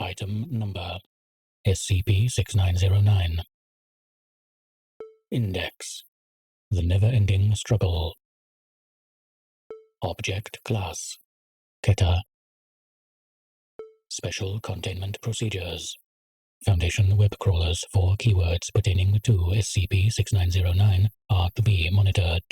Item Number SCP-6909. Index: The Neverending Struggle. Object Class: Keta. Special Containment Procedures: Foundation web crawlers for keywords pertaining to SCP-6909 are to be monitored.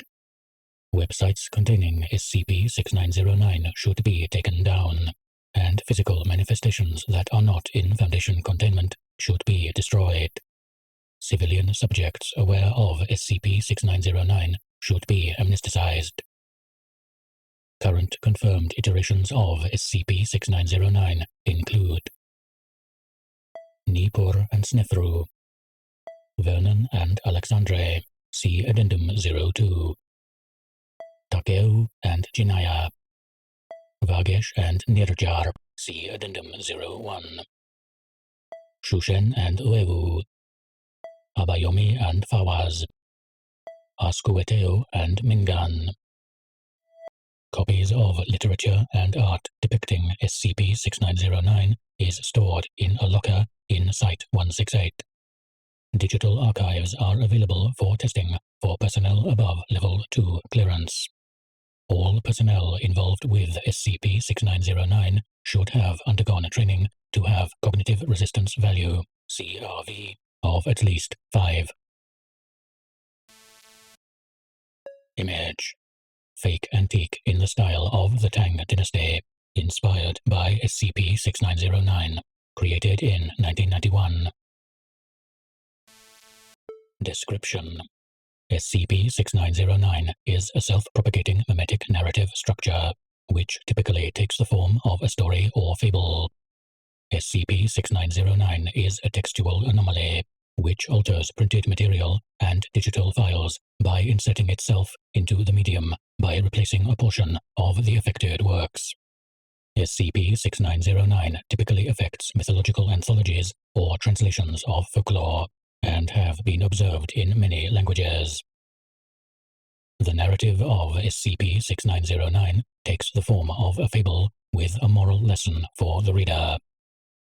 Websites containing SCP-6909 should be taken down, and physical manifestations that are not in Foundation containment should be destroyed. Civilian subjects aware of SCP-6909 should be amnesticized. Current confirmed iterations of SCP-6909 include Nippur and Snefru, Vernon and Alexandre, see Addendum 02, Takeo and Jinaya, Vagesh and Nirjar, see Addendum 01, Shushen and Uewu, Abayomi and Fawaz, Askueteo and Mingan. Copies of literature and art depicting SCP-6909 is stored in a locker in Site-168. Digital archives are available for testing for personnel above Level 2 clearance. All personnel involved with SCP-6909 should have undergone training to have cognitive resistance value, CRV, of at least 5. Image: Fake antique in the style of the Tang Dynasty, inspired by SCP-6909, created in 1991. Description: SCP-6909 is a self-propagating memetic narrative structure, which typically takes the form of a story or fable. SCP-6909 is a textual anomaly, which alters printed material and digital files by inserting itself into the medium by replacing a portion of the affected works. SCP-6909 typically affects mythological anthologies or translations of folklore, and have been observed in many languages. The narrative of SCP-6909 takes the form of a fable with a moral lesson for the reader.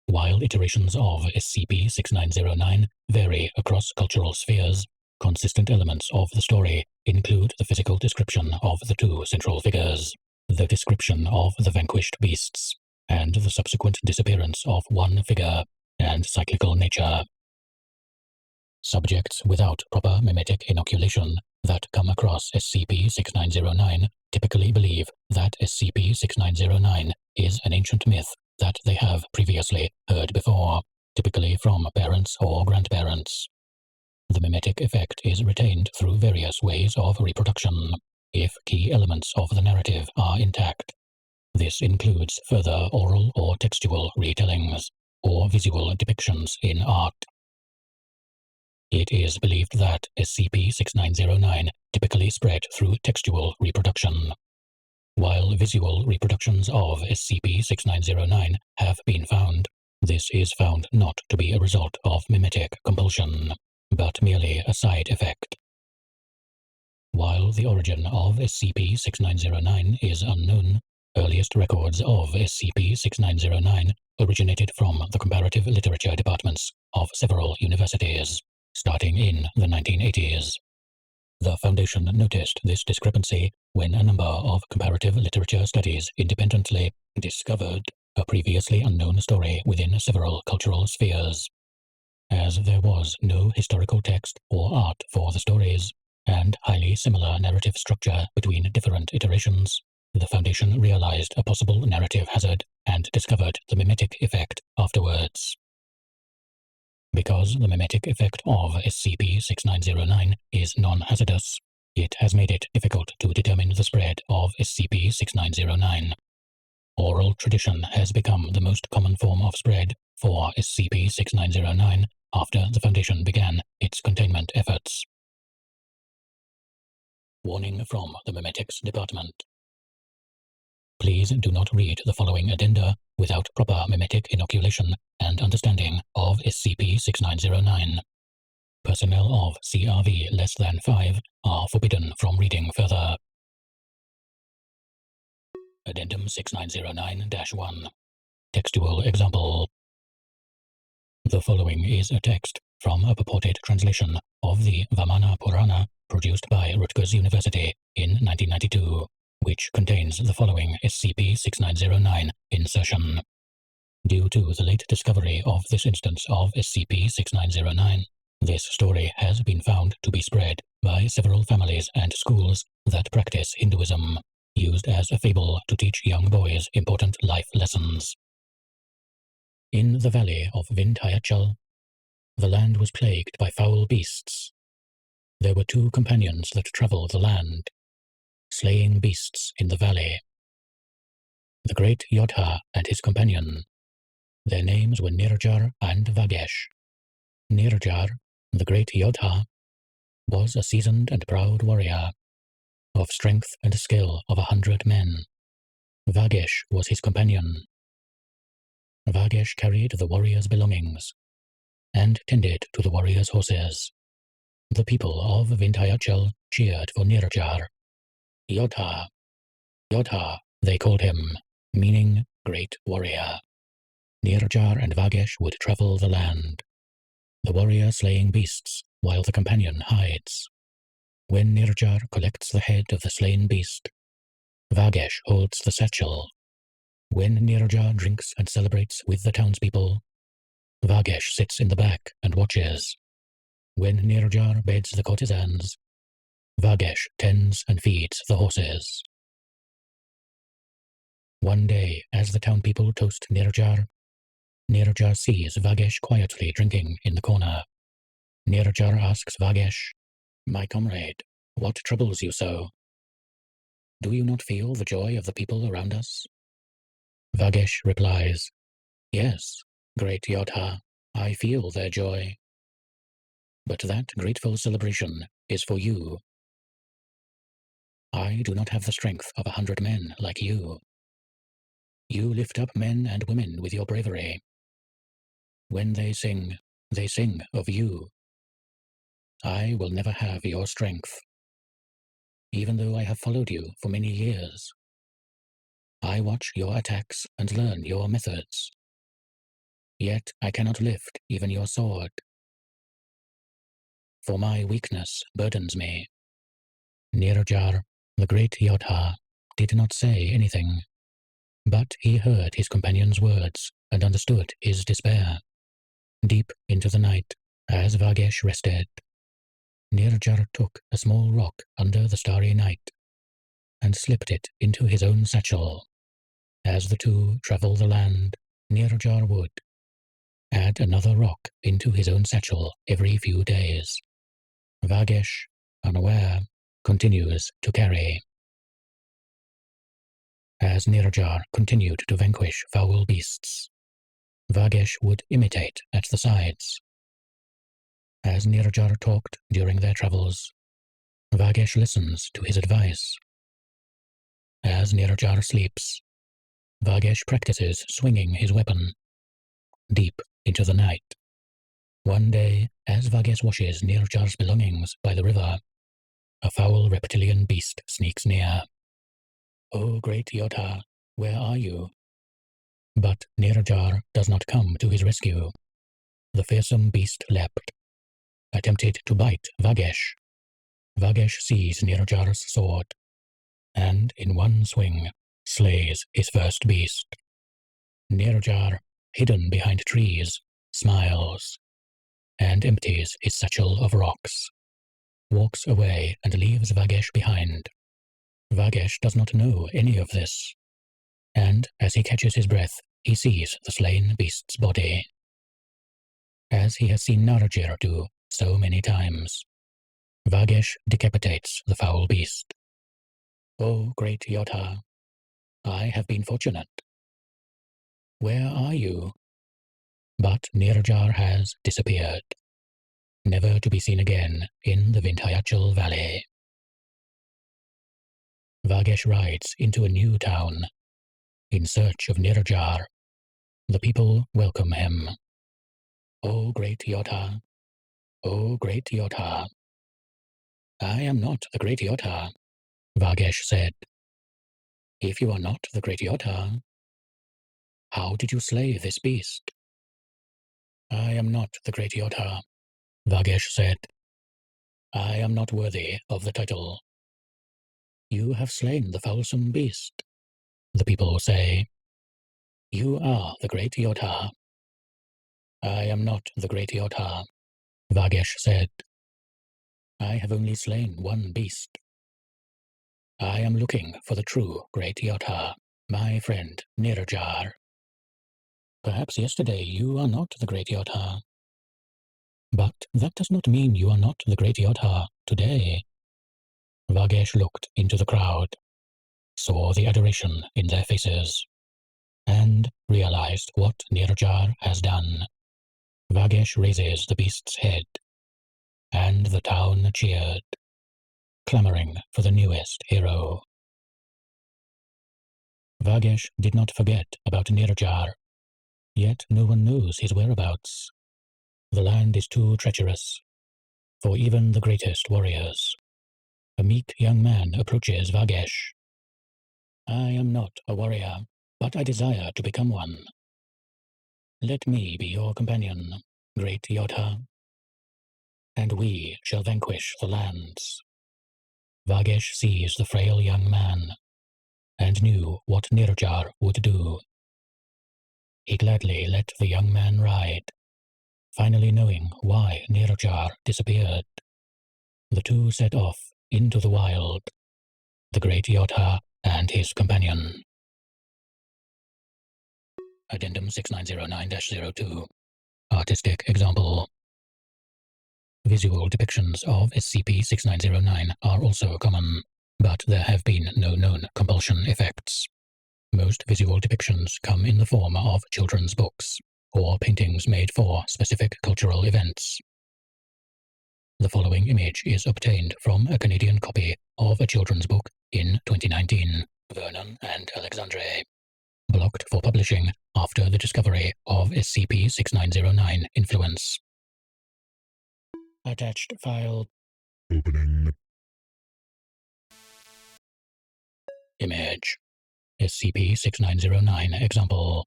While iterations of SCP-6909 vary across cultural spheres, consistent elements of the story include the physical description of the two central figures, the description of the vanquished beasts, and the subsequent disappearance of one figure, and cyclical nature. Subjects without proper memetic inoculation that come across SCP-6909 typically believe that SCP-6909 is an ancient myth that they have previously heard before, typically from parents or grandparents. The memetic effect is retained through various ways of reproduction, if key elements of the narrative are intact. This includes further oral or textual retellings, or visual depictions in art. It is believed that SCP-6909 typically spread through textual reproduction. While visual reproductions of SCP-6909 have been found, this is found not to be a result of memetic compulsion, but merely a side effect. While the origin of SCP-6909 is unknown, earliest records of SCP-6909 originated from the comparative literature departments of several universities, starting in the 1980s. The Foundation noticed this discrepancy when a number of comparative literature studies independently discovered a previously unknown story within several cultural spheres. As there was no historical text or art for the stories, and highly similar narrative structure between different iterations, the Foundation realized a possible narrative hazard and discovered the memetic effect afterwards. Because the memetic effect of SCP-6909 is non-hazardous, it has made it difficult to determine the spread of SCP-6909. Oral tradition has become the most common form of spread for SCP-6909 after the Foundation began its containment efforts. Warning from the Memetics Department. Please do not read the following addenda without proper memetic inoculation and understanding of SCP-6909. Personnel of CRV less than 5 are forbidden from reading further. Addendum 6909-1. Textual example. The following is a text from a purported translation of the Vamana Purana produced by Rutgers University in 1992, which contains the following SCP-6909 insertion. Due to the late discovery of this instance of SCP-6909, this story has been found to be spread by several families and schools that practice Hinduism, used as a fable to teach young boys important life lessons. In the valley of Vindhyachal, the land was plagued by foul beasts. There were two companions that travelled the land, slaying beasts in the valley. The great Yodha and his companion. Their names were Nirjar and Vagesh. Nirjar, the great Yodha, was a seasoned and proud warrior, of strength and skill of 100 men. Vagesh was his companion. Vagesh carried the warrior's belongings, and tended to the warrior's horses. The people of Vindhyachal cheered for Nirjar. Yodha, Yodha, they called him, meaning great warrior. Nirjar and Vagesh would travel the land, the warrior slaying beasts while the companion hides. When Nirjar collects the head of the slain beast, Vagesh holds the satchel. When Nirjar drinks and celebrates with the townspeople, Vagesh sits in the back and watches. When Nirjar beds the courtesans, Vagesh tends and feeds the horses. One day, as the townpeople toast Nirjar, Nirjar sees Vagesh quietly drinking in the corner. Nirjar asks Vagesh, "My comrade, what troubles you so? Do you not feel the joy of the people around us?" Vagesh replies, "Yes, great Yodha, I feel their joy. But that grateful celebration is for you. I do not have the strength of 100 men like you. You lift up men and women with your bravery. When they sing of you. I will never have your strength, even though I have followed you for many years. I watch your attacks and learn your methods. Yet I cannot lift even your sword, for my weakness burdens me." Nirjar, the great Yodha, did not say anything, but he heard his companion's words and understood his despair. Deep into the night, as Vagesh rested, Nirjar took a small rock under the starry night and slipped it into his own satchel. As the two travel the land, Nirjar would add another rock into his own satchel every few days. Vagesh, unaware, continues to carry. As Nirjar continued to vanquish foul beasts, Vagesh would imitate at the sides. As Nirjar talked during their travels, Vagesh listens to his advice. As Nirjar sleeps, Vagesh practices swinging his weapon deep into the night. One day, as Vagesh washes Nirjar's belongings by the river, a foul reptilian beast sneaks near. "Oh, great Yodha, where are you?" But Nirjar does not come to his rescue. The fearsome beast leapt, attempted to bite Vagesh. Vagesh sees Nirjar's sword, and in one swing, slays his first beast. Nirjar, hidden behind trees, smiles, and empties his satchel of rocks, walks away and leaves Vagesh behind. Vagesh does not know any of this, and as he catches his breath, he sees the slain beast's body. As he has seen Narajir do so many times, Vagesh decapitates the foul beast. "Oh, great Yodha, I have been fortunate. Where are you?" But Nirjar has disappeared, never to be seen again in the Vindhyachal Valley. Vagesh rides into a new town, in search of Nirjar. The people welcome him. "Oh, great Yodha, oh, great Yodha." "I am not the great Yodha," Vagesh said. "If you are not the great Yodha, how did you slay this beast?" I am not the great Yodha, Vagesh said. I am not worthy of the title. You have slain the foulsome beast, the people say. You are the great Yodha. I am not the great Yodha, Vagesh said. I have only slain one beast. I am looking for the true great Yodha, my friend Nirjar. Perhaps yesterday you are not the great Yodha. But that does not mean you are not the great Yodha today. Vagesh looked into the crowd, saw the adoration in their faces, and realized what Nirjar has done. Vagesh raises the beast's head, and the town cheered, clamoring for the newest hero. Vagesh did not forget about Nirjar, yet no one knows his whereabouts. The land is too treacherous for even the greatest warriors. A meek young man approaches Vagesh. I am not a warrior, but I desire to become one. Let me be your companion, great Yodha, and we shall vanquish the lands. Vagesh sees the frail young man, and knew what Nirjar would do. He gladly let the young man ride, finally knowing why Nirjar disappeared. The two set off into the wild, the great Yodha and his companion. Addendum 6909-02. Artistic example. Visual depictions of SCP-6909 are also common, but there have been no known compulsion effects. Most visual depictions come in the form of children's books, or paintings made for specific cultural events. The following image is obtained from a Canadian copy of a children's book in 2019, Vernon and Alexandre, blocked for publishing after the discovery of SCP-6909 influence. Attached file. Opening. Image. SCP-6909 example.